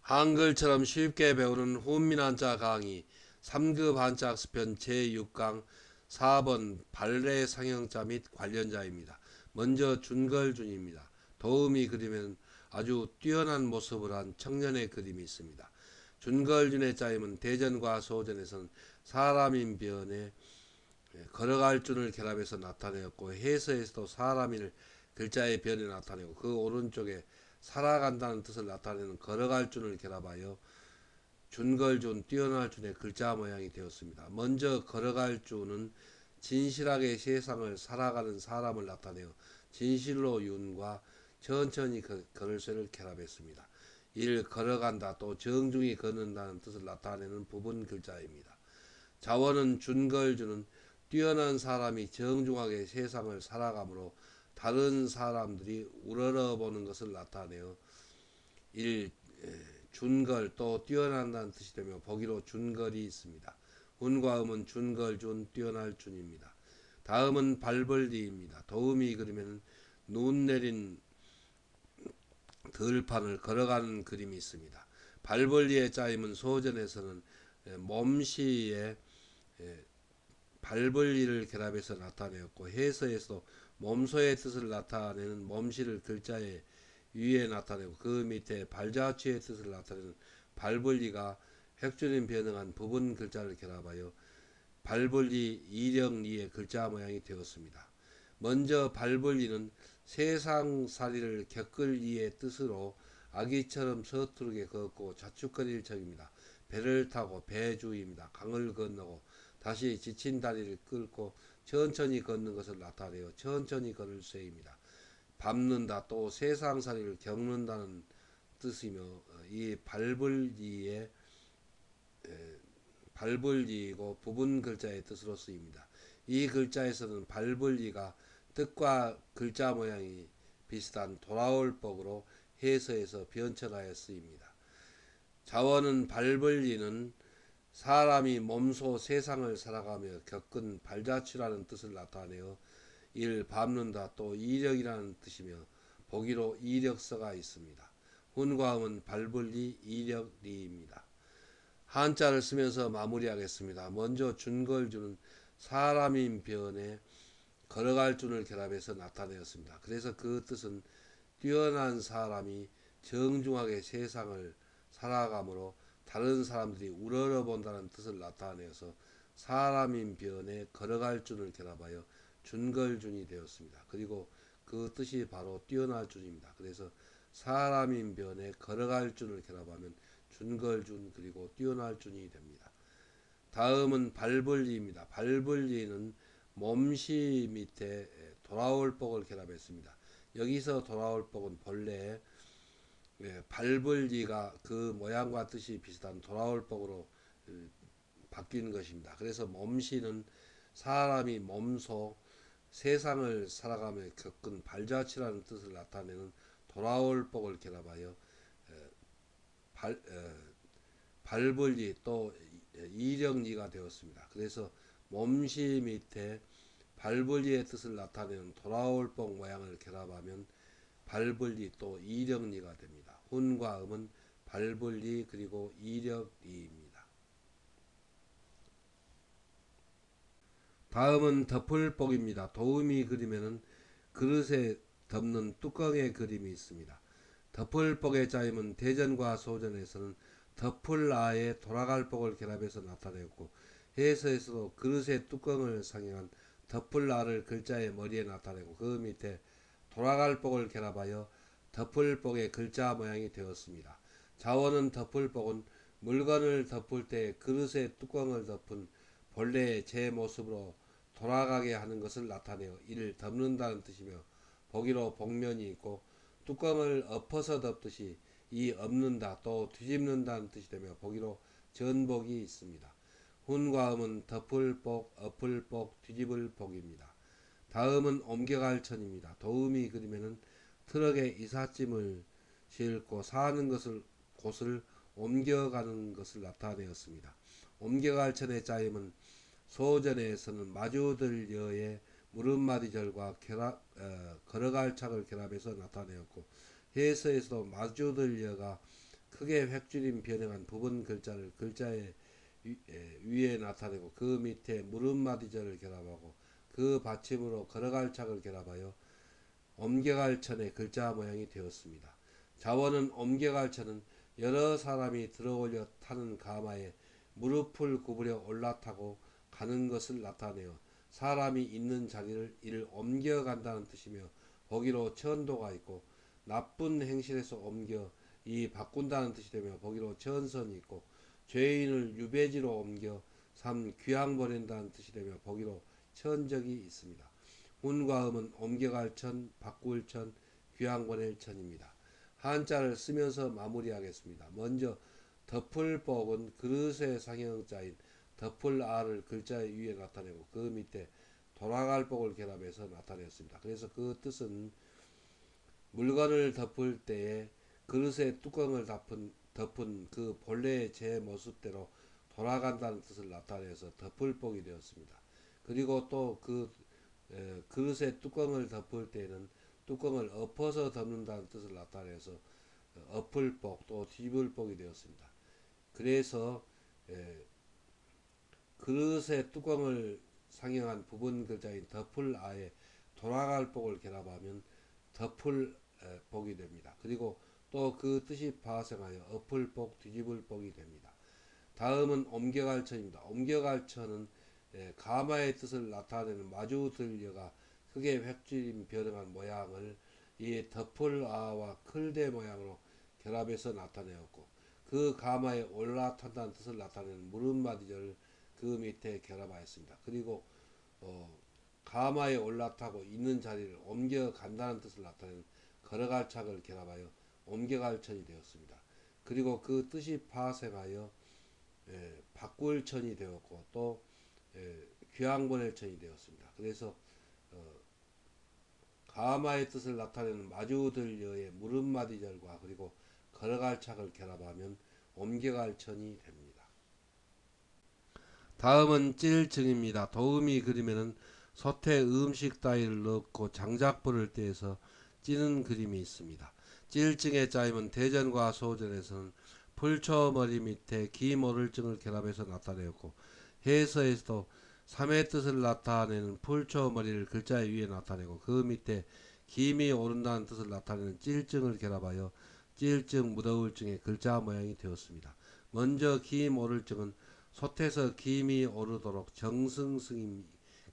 한글처럼 쉽게 배우는 훈민한자 강의 3급 한자학습편 제6강 4번 발레 상형자 및 관련자입니다. 먼저 준걸준입니다. 도움이 그림에는 아주 뛰어난 모습을 한 청년의 그림이 있습니다. 준걸준의 짜임은 대전과 소전에서는 사람인 변에 걸어갈 준을 결합해서 나타내었고, 해서에서도 사람인을 글자의 변에 나타내고, 그 오른쪽에 살아간다는 뜻을 나타내는 걸어갈 준을 결합하여 준걸준, 뛰어날 준의 글자 모양이 되었습니다. 먼저 걸어갈 준은 진실하게 세상을 살아가는 사람을 나타내어 진실로 윤과 천천히 걸을 쇠를 결합했습니다. 1. 걸어간다, 또 정중히 걷는다는 뜻을 나타내는 부분 글자입니다. 자원은 준걸준은 뛰어난 사람이 정중하게 세상을 살아가므로 다른 사람들이 우러러보는 것을 나타내어 1. 준걸, 또 뛰어난다는 뜻이 되며 보기로 준걸이 있습니다. 운과 음은 준걸준, 뛰어날 준입니다. 다음은 발벌리입니다. 도우미 그림에는 눈 내린 들판을 걸어가는 그림이 있습니다. 발벌리의 짜임은 소전에서는 몸시에 발벌리를 결합해서 나타내었고, 해서에서 몸소의 뜻을 나타내는 몸시를 글자의 위에 나타내고, 그 밑에 발자취의 뜻을 나타내는 발벌리가 획준인 변형한 부분 글자를 결합하여 발벌리 이령리의 글자 모양이 되었습니다. 먼저 발벌리는 세상살이를 겪을 이의 뜻으로 아기처럼 서투르게 걷고 자축거릴 적입니다. 배를 타고 배주입니다. 강을 건너고 다시 지친 다리를 끌고 천천히 걷는 것을 나타내어 천천히 걸을 쇠입니다. 밟는다, 또 세상살이를 겪는다는 뜻이며, 이 발벌리이고 부분 글자의 뜻으로 쓰입니다. 이 글자에서는 발벌리가 뜻과 글자 모양이 비슷한 돌아올 법으로 해서에서 변천하여 쓰입니다. 자원은 발벌리는 사람이 몸소 세상을 살아가며 겪은 발자취라는 뜻을 나타내어 1. 밟는다, 또 이력이라는 뜻이며 보기로 이력서가 있습니다. 훈과음은 발벌리, 이력리입니다. 한자를 쓰면서 마무리하겠습니다. 먼저 준걸준은 사람인 변에 걸어갈 준을 결합해서 나타내었습니다. 그래서 그 뜻은 뛰어난 사람이 정중하게 세상을 살아가므로 다른 사람들이 우러러본다는 뜻을 나타내어서 사람인 변에 걸어갈 준을 결합하여 준걸준이 되었습니다. 그리고 그 뜻이 바로 뛰어날 준입니다. 그래서 사람인 변에 걸어갈 준을 결합하면 준걸준, 그리고 뛰어날 준이 됩니다. 다음은 발벌리입니다. 발벌리는 몸시 밑에 돌아올 복을 결합했습니다. 여기서 돌아올 복은 본래 발벌리가 그 모양과 뜻이 비슷한 돌아올 복으로 바뀐 것입니다. 그래서 몸시는 사람이 몸소 세상을 살아가며 겪은 발자취라는 뜻을 나타내는 돌아올 복을 결합하여 발벌리, 또 이령리가 되었습니다. 그래서 몸시 밑에 발벌리의 뜻을 나타내는 돌아올 복 모양을 결합하면 발벌리, 또 이령리가 됩니다. 훈과 음은 발벌리 그리고 이력리입니다. 다음은 덮을복입니다. 도우미 그림에는 그릇에 덮는 뚜껑의 그림이 있습니다. 덮을복의 짜임은 대전과 소전에서는 덮을라에 돌아갈 복을 결합해서 나타내었고, 해서에서도 그릇의 뚜껑을 상징한 덮을라를 글자의 머리에 나타내고, 그 밑에 돌아갈 복을 결합하여 덮을복의 글자 모양이 되었습니다. 자원은 덮을복은 물건을 덮을 때 그릇의 뚜껑을 덮은 본래의 제 모습으로 돌아가게 하는 것을 나타내어 이를 덮는다는 뜻이며, 보기로 복면이 있고 뚜껑을 엎어서 덮듯이 이 엎는다, 또 뒤집는다는 뜻이 되며 보기로 전복이 있습니다. 훈과 음은 덮을 복, 엎을 복, 뒤집을 복입니다. 다음은 옮겨갈 천입니다. 도우미 그림에는 트럭에 이삿짐을 싣고 사는 곳을 옮겨가는 것을 나타내었습니다. 옮겨갈 천의 짜임은 소전에서는 마주들여의 무릎마디절과 걸어갈 착을 결합해서 나타내었고, 해서에서도 마주들여가 크게 획줄임 변형한 부분 글자를 글자의 위에 나타내고 그 밑에 무릎마디절을 결합하고 그 받침으로 걸어갈 착을 결합하여 옮겨갈 천의 글자 모양이 되었습니다. 자원은 옮겨갈 천은 여러 사람이 들어올려 타는 가마에 무릎을 구부려 올라타고 가는 것을 나타내어 사람이 있는 자리를 이를 옮겨간다는 뜻이며 보기로 천도가 있고 나쁜 행실에서 옮겨 이 바꾼다는 뜻이 되며 보기로 천선이 있고 죄인을 유배지로 옮겨 삼 귀양 보낸다는 뜻이 되며 보기로 천적이 있습니다. 운과 음은 옮겨갈 천, 바꿀 천, 귀양 보낼 천입니다. 한자를 쓰면서 마무리하겠습니다. 먼저 덮을복은 그릇의 상형자인 덮을아를 글자 위에 나타내고 그 밑에 돌아갈 복을 결합해서 나타냈습니다. 그래서 그 뜻은 물건을 덮을 때에 그릇의 뚜껑을 덮은 그 본래의 제 모습대로 돌아간다는 뜻을 나타내서 덮을복이 되었습니다. 그리고 또 그 그릇의 뚜껑을 덮을 때에는 뚜껑을 엎어서 덮는다는 뜻을 나타내서 엎을복 또 뒤집을복이 되었습니다. 그래서 그릇의 뚜껑을 상형한 부분 글자인 덮을 아에 돌아갈 복을 결합하면 덮을 복이 됩니다. 그리고 또 그 뜻이 파생하여 엎을 복, 뒤집을 복이 됩니다. 다음은 옮겨갈 천입니다. 옮겨갈 천은 가마의 뜻을 나타내는 마주들여가 크게 획줄임 변형한 모양을 이 덮을 아와 클대 모양으로 결합해서 나타내었고 그 가마에 올라탄다는 뜻을 나타내는 무릎마디절을 그 밑에 결합하였습니다. 그리고 가마에 올라타고 있는 자리를 옮겨간다는 뜻을 나타내는 걸어갈 착을 결합하여 옮겨갈 천이 되었습니다. 그리고 그 뜻이 파생하여 바꿀 천이 되었고 또 귀양 보낼 천이 되었습니다. 그래서 가마의 뜻을 나타내는 마주들여의 무릎마디절과 그리고 걸어갈 착을 결합하면 옮겨갈 천이 됩니다. 다음은 찔증입니다. 도우미 그림에는 솥에 음식 따위를 넣고 장작불을 떼서 찌는 그림이 있습니다. 찔증의 짜임은 대전과 소전에서는 풀초머리 밑에 기모를증을 결합해서 나타내었고 해서에서도 삼의 뜻을 나타내는 풀초머리를 글자 위에 나타내고 그 밑에 김이 오른다는 뜻을 나타내는 찔증을 결합하여 찔증 무더울증의 글자 모양이 되었습니다. 먼저 김 오를증은 솥에서 김이 오르도록 정승승이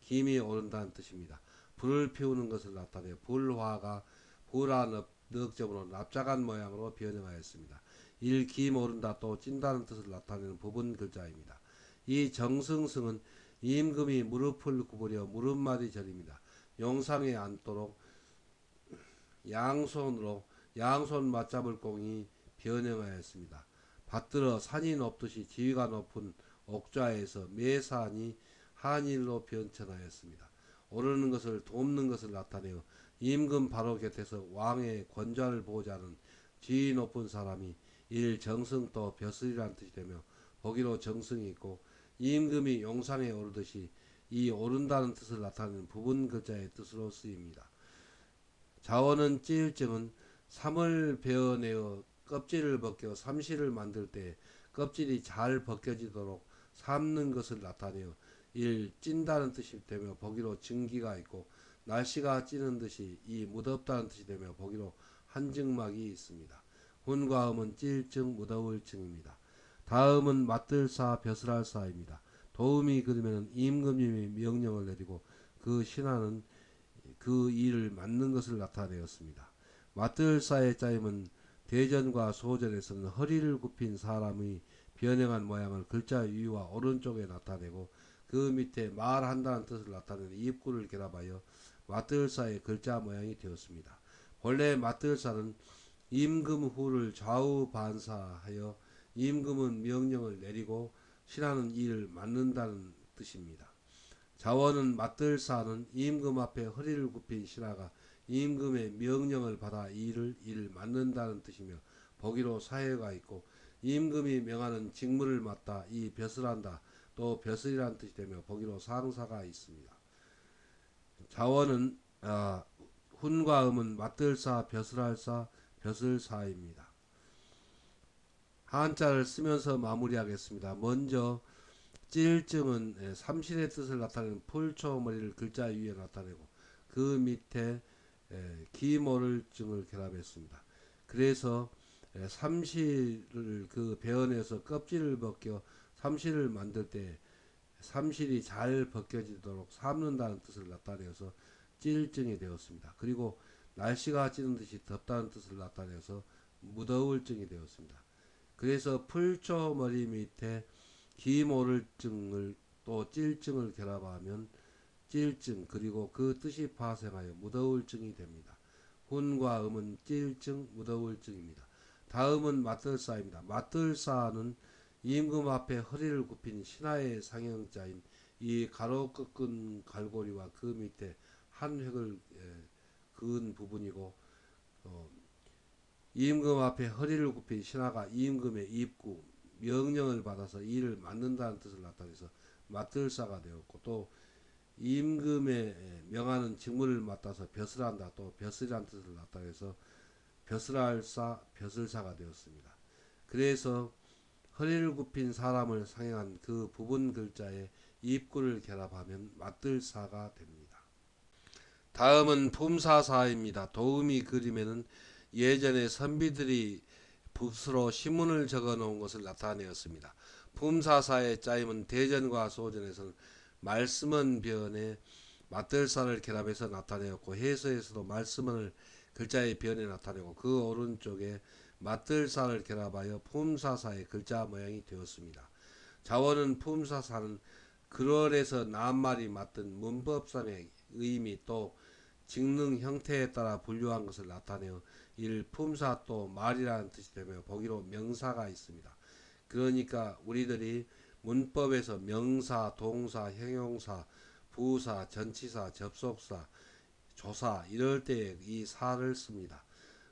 김이 오른다는 뜻입니다. 불을 피우는 것을 나타내어 불화가 불화 넉점으로 납작한 모양으로 변형하였습니다. 일김 오른다 또 찐다는 뜻을 나타내는 부분 글자입니다. 이 정승승은 임금이 무릎을 구부려 무릎마디 절입니다. 용상에 앉도록 양손 맞잡을 공이 변형하였습니다. 받들어 산이 높듯이 지위가 높은 옥좌에서 매산이 한일로 변천하였습니다. 오르는 것을 돕는 것을 나타내어 임금 바로 곁에서 왕의 권좌를 보고자 하는 지위 높은 사람이 일 정승 또 벼슬이란 뜻이 되며 보기로 정승이 있고 임금이 용상에 오르듯이 이 오른다는 뜻을 나타내는 부분 글자의 뜻으로 쓰입니다. 자원은 찌일증은 삼을 베어내어 껍질을 벗겨 삼시를 만들 때 껍질이 잘 벗겨지도록 삶는 것을 나타내어 일 찐다는 뜻이 되며 보기로 증기가 있고 날씨가 찌는 듯이 이 무덥다는 뜻이 되며 보기로 한증막이 있습니다. 훈과 음은 찔증 무더울증입니다. 다음은 맞들사 벼슬할사입니다. 도움이 그러면 임금님이 명령을 내리고 그 신하는 그 일을 맡는 것을 나타내었습니다. 맞들사의 짜임은 대전과 소전에서는 허리를 굽힌 사람의 변형한 모양을 글자 위와 오른쪽에 나타내고 그 밑에 말한다는 뜻을 나타내는 입구를 결합하여 맞들사의 글자 모양이 되었습니다. 본래 맞들사는 임금 후를 좌우 반사하여 임금은 명령을 내리고 신하는 일을 맡는다는 뜻입니다. 자원은 맞들사는 임금 앞에 허리를 굽힌 신하가 임금의 명령을 받아 일을 맡는다는 뜻이며 보기로 사회가 있고 임금이 명하는 직무를 맡다 이 벼슬한다 또 벼슬이란 뜻이 되며 보기로 상사가 있습니다. 자원은 훈과 음은 맞들사 벼슬할사 벼슬사입니다. 한자를 쓰면서 마무리하겠습니다. 먼저 찔증은 삼실의 뜻을 나타내는 풀초머리를 글자 위에 나타내고 그 밑에 기모를증을 결합했습니다. 그래서 삼실을 그 배원에서 껍질을 벗겨 삼실을 만들 때 삼실이 잘 벗겨지도록 삶는다는 뜻을 나타내어서 찔증이 되었습니다. 그리고 날씨가 찌는 듯이 덥다는 뜻을 나타내어서 무더울증이 되었습니다. 그래서 풀초머리 밑에 기모를증을 또 찔증을 결합하면 찔증 그리고 그 뜻이 파생하여 무더울증이 됩니다. 훈과 음은 찔증, 무더울증입니다. 다음은 맞들사입니다. 맞들사는 임금 앞에 허리를 굽힌 신하의 상형자인 이 가로 꺾은 갈고리와 그 밑에 한 획을 그은 부분이고 임금 앞에 허리를 굽힌 신하가 임금의 입구 명령을 받아서 이를 맡는다는 뜻을 나타내서 맞들사가 되었고 또 임금의 명하는 직무를 맡아서 벼슬한다 또 벼슬이라는 뜻을 나타내서 벼슬할사 벼슬사가 되었습니다. 그래서 허리를 굽힌 사람을 상행한 그 부분 글자에 입구를 결합하면 맞들사가 됩니다. 다음은 품사사입니다. 도우미 그림에는 예전에 선비들이 붓으로 신문을 적어 놓은 것을 나타내었습니다. 품사사의 짜임은 대전과 소전에서는 말씀은 변에 맞들사를 결합해서 나타내었고 해서에서도 말씀을 글자의 변에 나타내고 그 오른쪽에 맞들사를 결합하여 품사사의 글자 모양이 되었습니다. 자원은 품사사는 글월에서 낱말이 맞든 문법상의 의미 또 직능 형태에 따라 분류한 것을 나타내어 일 품사 또 말이라는 뜻이 되며 보기로 명사가 있습니다. 그러니까 우리들이 문법에서 명사, 동사, 형용사, 부사, 전치사, 접속사, 조사 이럴 때 이 사를 씁니다.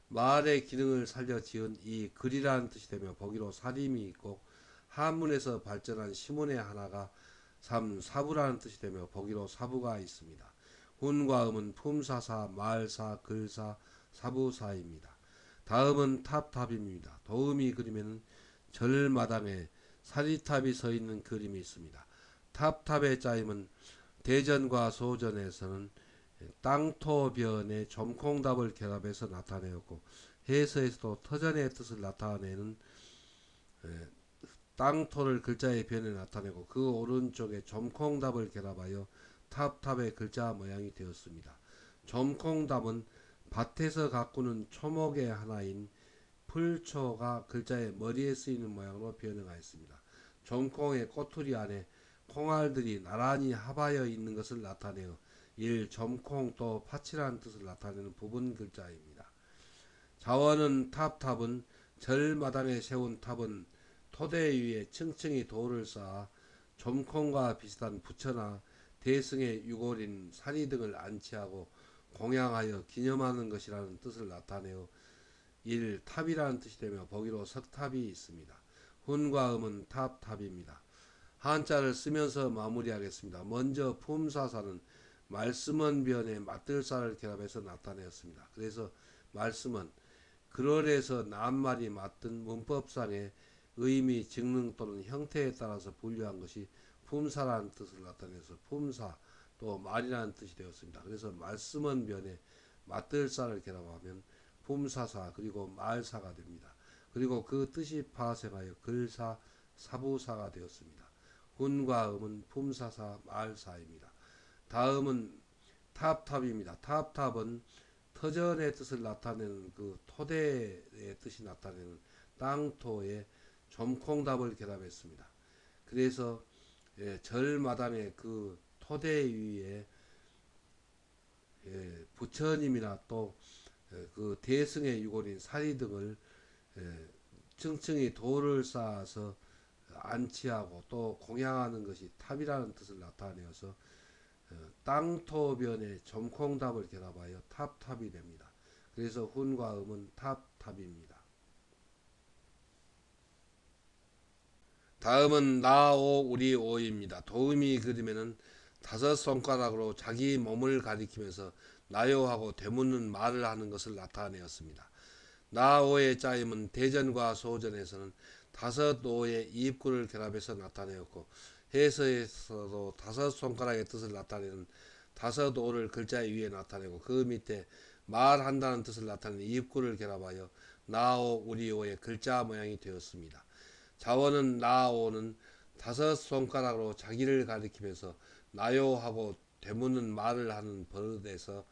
말의 기능을 살려 지은 이 글이라는 뜻이 되며 보기로 살임이 있고 한문에서 발전한 시문의 하나가 사부라는 뜻이 되며 보기로 사부가 있습니다. 훈과 음은 품사사, 말사, 글사, 사부사입니다. 다음은 탑탑입니다. 도우미 그림에는 절마당에 사리탑이 서 있는 그림이 있습니다. 탑탑의 짜임은 대전과 소전에서는 땅토변에 점콩답을 결합해서 나타내었고 해서에서도 터전의 뜻을 나타내는 땅토를 글자의 변에 나타내고 그 오른쪽에 점콩답을 결합하여 탑탑의 글자 모양이 되었습니다. 점콩답은 밭에서 가꾸는 초목의 하나인 풀초가 글자의 머리에 쓰이는 모양으로 변형하였습니다. 점콩의 꼬투리 안에 콩알들이 나란히 합하여 있는 것을 나타내어 일 점콩 또 파치라는 뜻을 나타내는 부분 글자입니다. 자원은 탑탑은 절마당에 세운 탑은 토대 위에 층층이 돌을 쌓아 점콩과 비슷한 부처나 대승의 유골인 사리 등을 안치하고 공양하여 기념하는 것이라는 뜻을 나타내어 일 탑이라는 뜻이 되며 보기로 석탑이 있습니다. 훈과 음은 탑탑입니다. 한자를 쓰면서 마무리하겠습니다. 먼저 품사사는 말씀은 변에 맞들사를 결합해서 나타내었습니다. 그래서 말씀은 글월에서 낱말이 맞든 문법상의 의미, 직능 또는 형태에 따라서 분류한 것이 품사라는 뜻을 나타내서 품사 또 말이라는 뜻이 되었습니다. 그래서 말씀은 변에 맞들사를 결합하면 품사사 그리고 말사가 됩니다. 그리고 그 뜻이 파생하여 글사, 사부사가 되었습니다. 훈과 음은 품사사, 말사입니다. 다음은 탑탑입니다. 탑탑은 터전의 뜻을 나타내는 그 토대의 뜻이 나타내는 땅토에 점콩답을 결합했습니다. 그래서 절마당의 그 토대 위에 부처님이나 또 그 대승의 유골인 사리 등을 층층이 돌을 쌓아서 안치하고 또 공양하는 것이 탑이라는 뜻을 나타내어서 땅토변에 점콩답을 결합하여 탑탑이 됩니다. 그래서 훈과 음은 탑탑입니다. 다음은 나오 우리 오입니다. 도우미 그림에는 다섯 손가락으로 자기 몸을 가리키면서 나요하고 되묻는 말을 하는 것을 나타내었습니다. 나오의 짜임은 대전과 소전에서는 다섯 오의 이입구를 결합해서 나타내었고 해서에서도 다섯 손가락의 뜻을 나타내는 다섯 오를 글자 위에 나타내고 그 밑에 말한다는 뜻을 나타내는 이입구를 결합하여 나오 우리오의 글자 모양이 되었습니다. 자원은 나오는 다섯 손가락으로 자기를 가리키면서 나요 하고 되묻는 말을 하는 버릇에서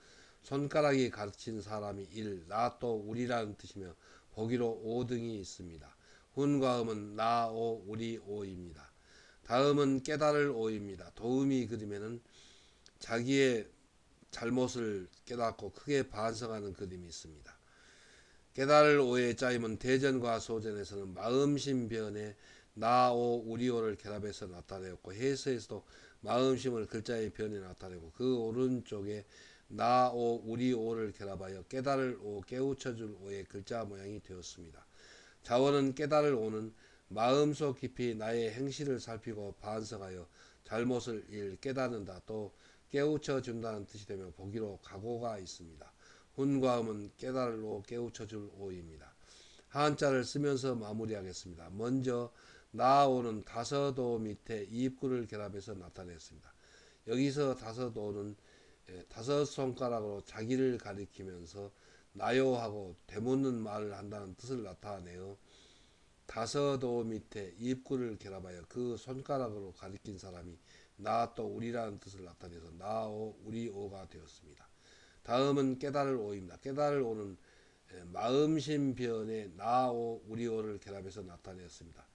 손가락이 가르친 사람이 1, 나 또 우리라는 뜻이며 보기로 5등이 있습니다. 훈과 음은 나, 오, 우리, 오입니다. 다음은 깨달을 오입니다. 도움이 그림에는 자기의 잘못을 깨닫고 크게 반성하는 그림이 있습니다. 깨달을 오의 짜임은 대전과 소전에서는 마음심변에 나, 오, 우리, 오를 결합해서 나타내었고 해서에서도 마음심을 글자의 변에 나타내고 그 오른쪽에 나, 오, 우리, 오를 결합하여 깨달을 오, 깨우쳐줄 오의 글자 모양이 되었습니다. 자원은 깨달을 오는 마음속 깊이 나의 행실을 살피고 반성하여 잘못을 깨닫는다 또 깨우쳐 준다는 뜻이 되며 보기로 각오가 있습니다. 훈과 음은 깨달을 오, 깨우쳐줄 오입니다. 한자를 쓰면서 마무리하겠습니다. 먼저 나오는 다섯오 밑에 이입구를 결합해서 나타냈습니다. 여기서 다섯오는 다섯 손가락으로 자기를 가리키면서 나요 하고 되묻는 말을 한다는 뜻을 나타내어 다섯오 밑에 이입구를 결합하여 그 손가락으로 가리킨 사람이 나 또 우리라는 뜻을 나타내서 나오 우리 오가 되었습니다. 다음은 깨달을 오입니다. 깨달을 오는 마음심변에 나오 우리 오를 결합해서 나타냈습니다.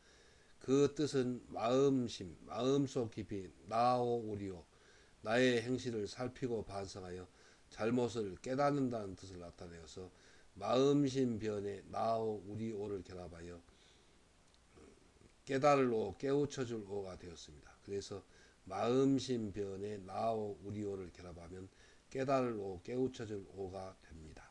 그 뜻은 마음심, 마음속 깊이 나오 우리 오, 나의 행실을 살피고 반성하여 잘못을 깨닫는다는 뜻을 나타내어서 마음심변에 나오 우리 오를 결합하여 깨달을 오, 깨우쳐줄 오가 되었습니다. 그래서 마음심변에 나오 우리 오를 결합하면 깨달을 오, 깨우쳐줄 오가 됩니다.